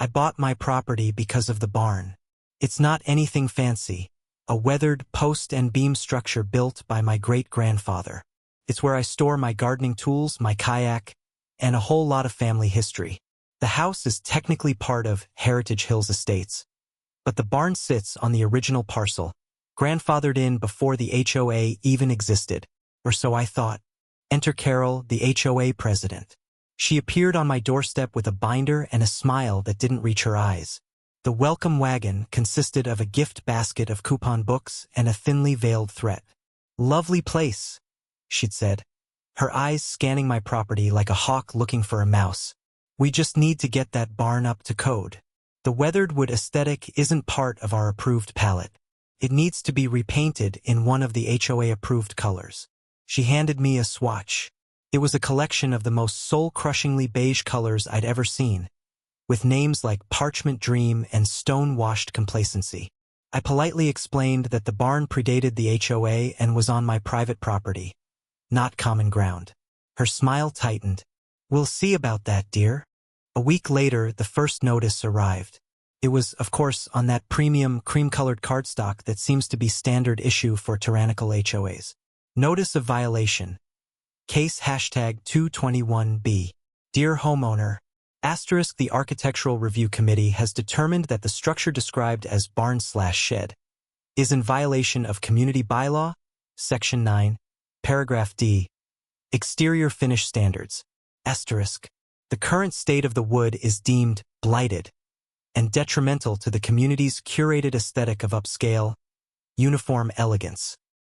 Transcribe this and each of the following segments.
I bought my property because of the barn. It's not anything fancy, a weathered post and beam structure built by my great-grandfather. It's where I store my gardening tools, my kayak, and a whole lot of family history. The house is technically part of Heritage Hills Estates, but the barn sits on the original parcel, grandfathered in before the HOA even existed, or so I thought. Enter Carol, the HOA president. She appeared on my doorstep with a binder and a smile that didn't reach her eyes. The welcome wagon consisted of a gift basket of coupon books and a thinly veiled threat. "Lovely place," she'd said, her eyes scanning my property like a hawk looking for a mouse. "We just need to get that barn up to code. The weathered wood aesthetic isn't part of our approved palette. It needs to be repainted in one of the HOA-approved colors." She handed me a swatch. It was a collection of the most soul-crushingly beige colors I'd ever seen, with names like Parchment Dream and Stone-Washed Complacency. I politely explained that the barn predated the HOA and was on my private property, not common ground. Her smile tightened. "We'll see about that, dear." A week later, the first notice arrived. It was, of course, on that premium cream-colored cardstock that seems to be standard issue for tyrannical HOAs. Notice of violation. Case #221B. Dear homeowner, *, the Architectural Review Committee has determined that the structure described as barn/shed is in violation of Community Bylaw, Section 9, Paragraph D, Exterior Finish Standards. The current state of the wood is deemed blighted and detrimental to the community's curated aesthetic of upscale, uniform elegance.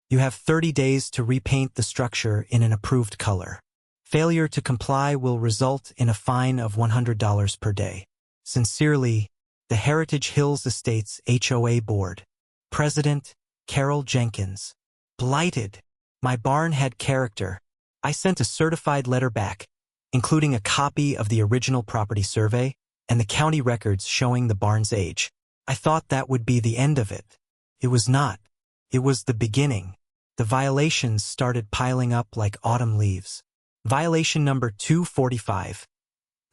You have 30 days to repaint the structure in an approved color. Failure to comply will result in a fine of $100 per day. Sincerely, the Heritage Hills Estates HOA Board. President, Carol Jenkins. Blighted. My barn had character. I sent a certified letter back, including a copy of the original property survey and the county records showing the barn's age. I thought that would be the end of it. It was not. It was the beginning. The violations started piling up like autumn leaves. Violation number 245.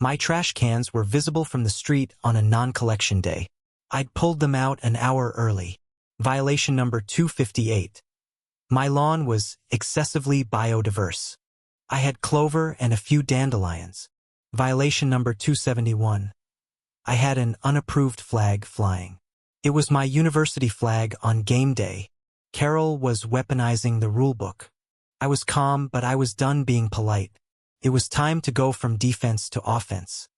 My trash cans were visible from the street on a non-collection day. I'd pulled them out an hour early. Violation number 258. My lawn was excessively biodiverse. I had clover and a few dandelions. Violation number 271. I had an unapproved flag flying. It was my university flag on game day. Carol was weaponizing the rulebook. I was calm, but I was done being polite. It was time to go from defense to offense.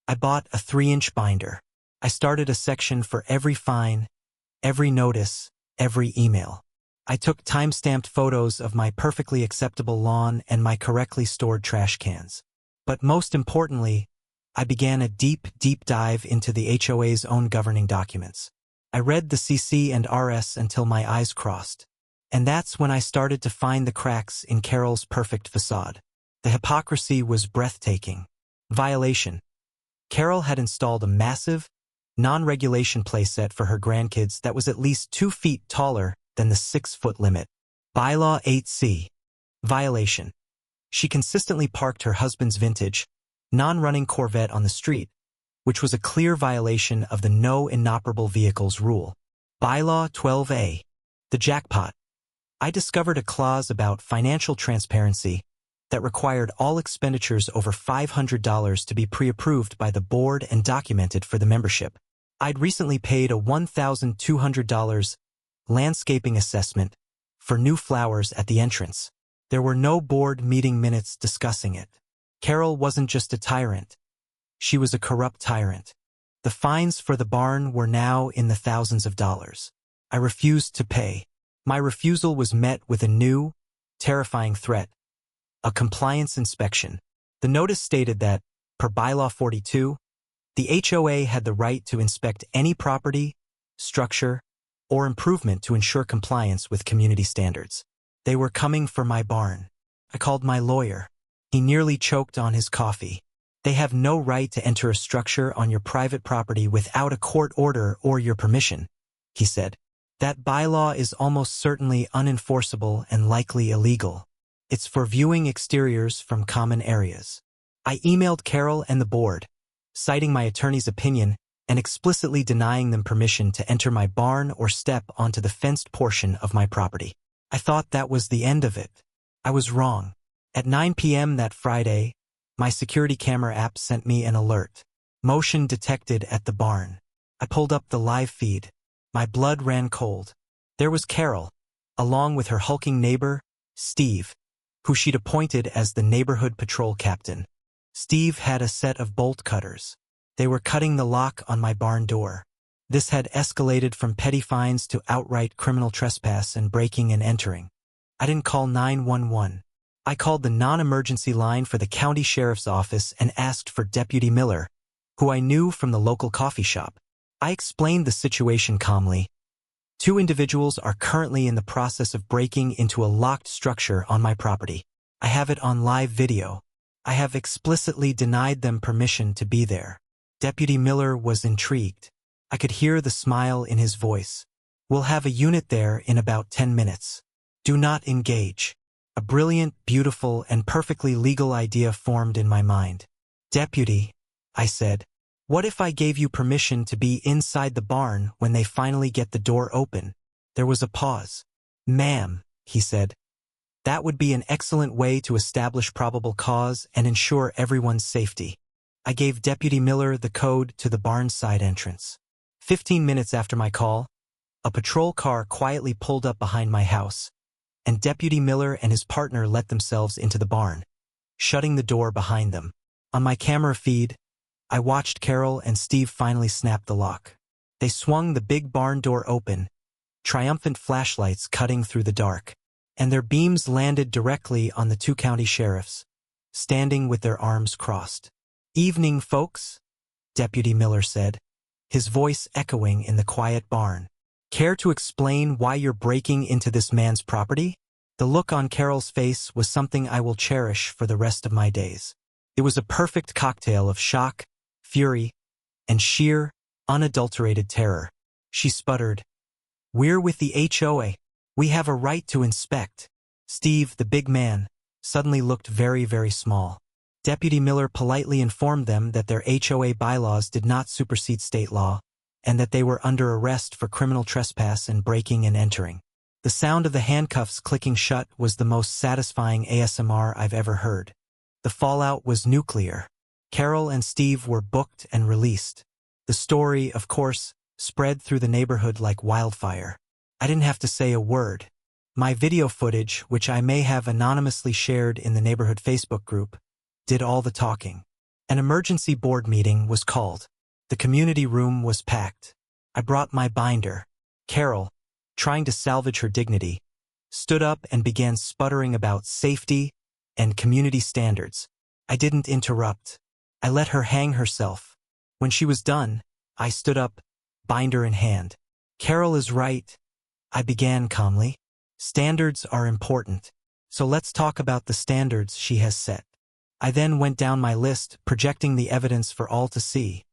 I bought a 3-inch binder. I started a section for every fine, every notice, every email. I took time-stamped photos of my perfectly acceptable lawn and my correctly stored trash cans. But most importantly, I began a deep dive into the HOA's own governing documents. I read the CC and RS until my eyes crossed. And that's when I started to find the cracks in Carol's perfect facade. The hypocrisy was breathtaking. Violation. Carol had installed a massive, non-regulation playset for her grandkids that was at least 2 feet taller than the 6-foot limit. Bylaw 8C. Violation. She consistently parked her husband's vintage, non-running Corvette on the street, which was a clear violation of the No Inoperable Vehicles rule. Bylaw 12A. The jackpot. I discovered a clause about financial transparency that required all expenditures over $500 to be pre-approved by the board and documented for the membership. I'd recently paid a $1,200 landscaping assessment for new flowers at the entrance. There were no board meeting minutes discussing it. Carol wasn't just a tyrant. She was a corrupt tyrant. The fines for the barn were now in the thousands of dollars. I refused to pay. My refusal was met with a new, terrifying threat: a compliance inspection. The notice stated that, per Bylaw 42, the HOA had the right to inspect any property, structure, or improvement to ensure compliance with community standards. They were coming for my barn. I called my lawyer. He nearly choked on his coffee. They have no right to enter a structure on your private property without a court order or your permission, he said. That bylaw is almost certainly unenforceable and likely illegal. It's for viewing exteriors from common areas. I emailed Carol and the board, citing my attorney's opinion and explicitly denying them permission to enter my barn or step onto the fenced portion of my property. I thought that was the end of it. I was wrong. At 9 p.m. that Friday, my security camera app sent me an alert. Motion detected at the barn. I pulled up the live feed. My blood ran cold. There was Carol, along with her hulking neighbor, Steve, who she'd appointed as the neighborhood patrol captain. Steve had a set of bolt cutters. They were cutting the lock on my barn door. This had escalated from petty fines to outright criminal trespass and breaking and entering. I didn't call 911. I called the non-emergency line for the county sheriff's office and asked for Deputy Miller, who I knew from the local coffee shop. I explained the situation calmly. 2 individuals are currently in the process of breaking into a locked structure on my property. I have it on live video. I have explicitly denied them permission to be there. Deputy Miller was intrigued. I could hear the smile in his voice. We'll have a unit there in about 10 minutes. Do not engage. A brilliant, beautiful, and perfectly legal idea formed in my mind. Deputy, I said, what if I gave you permission to be inside the barn when they finally get the door open? There was a pause. Ma'am, he said, that would be an excellent way to establish probable cause and ensure everyone's safety. I gave Deputy Miller the code to the barn side entrance. 15 minutes after my call, a patrol car quietly pulled up behind my house, and Deputy Miller and his partner let themselves into the barn, shutting the door behind them. On my camera feed, I watched Carol and Steve finally snap the lock. They swung the big barn door open, triumphant flashlights cutting through the dark, and their beams landed directly on the 2 county sheriffs, standing with their arms crossed. Evening, folks, Deputy Miller said, his voice echoing in the quiet barn. Care to explain why you're breaking into this man's property? The look on Carol's face was something I will cherish for the rest of my days. It was a perfect cocktail of shock, fury, and sheer, unadulterated terror. She sputtered, "We're with the HOA. We have a right to inspect." Steve, the big man, suddenly looked very, very small. Deputy Miller politely informed them that their HOA bylaws did not supersede state law, and that they were under arrest for criminal trespass and breaking and entering. The sound of the handcuffs clicking shut was the most satisfying ASMR I've ever heard. The fallout was nuclear. Carol and Steve were booked and released. The story, of course, spread through the neighborhood like wildfire. I didn't have to say a word. My video footage, which I may have anonymously shared in the neighborhood Facebook group, did all the talking. An emergency board meeting was called. The community room was packed. I brought my binder. Carol, trying to salvage her dignity, stood up and began sputtering about safety and community standards. I didn't interrupt. I let her hang herself. When she was done, I stood up, binder in hand. Carol is right, I began calmly. Standards are important, so let's talk about the standards she has set. I then went down my list, projecting the evidence for all to see.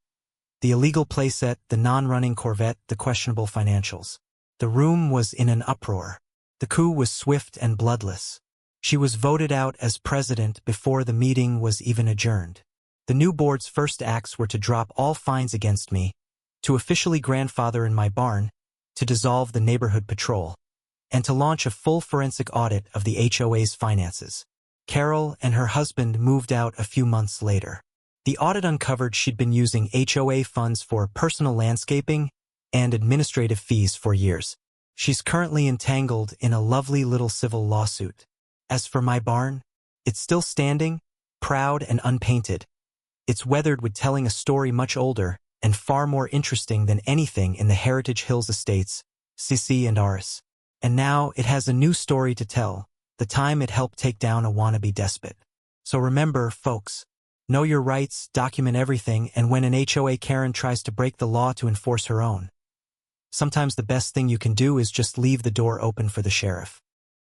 The illegal playset, the non-running Corvette, the questionable financials. The room was in an uproar. The coup was swift and bloodless. She was voted out as president before the meeting was even adjourned. The new board's first acts were to drop all fines against me, to officially grandfather in my barn, to dissolve the neighborhood patrol, and to launch a full forensic audit of the HOA's finances. Carol and her husband moved out a few months later. The audit uncovered she'd been using HOA funds for personal landscaping and administrative fees for years. She's currently entangled in a lovely little civil lawsuit. As for my barn, it's still standing, proud and unpainted. It's weathered with telling a story much older and far more interesting than anything in the Heritage Hills Estates, Sissi and Aris. And now it has a new story to tell, the time it helped take down a wannabe despot. So remember, folks, know your rights, document everything, and when an HOA Karen tries to break the law to enforce her own, sometimes the best thing you can do is just leave the door open for the sheriff.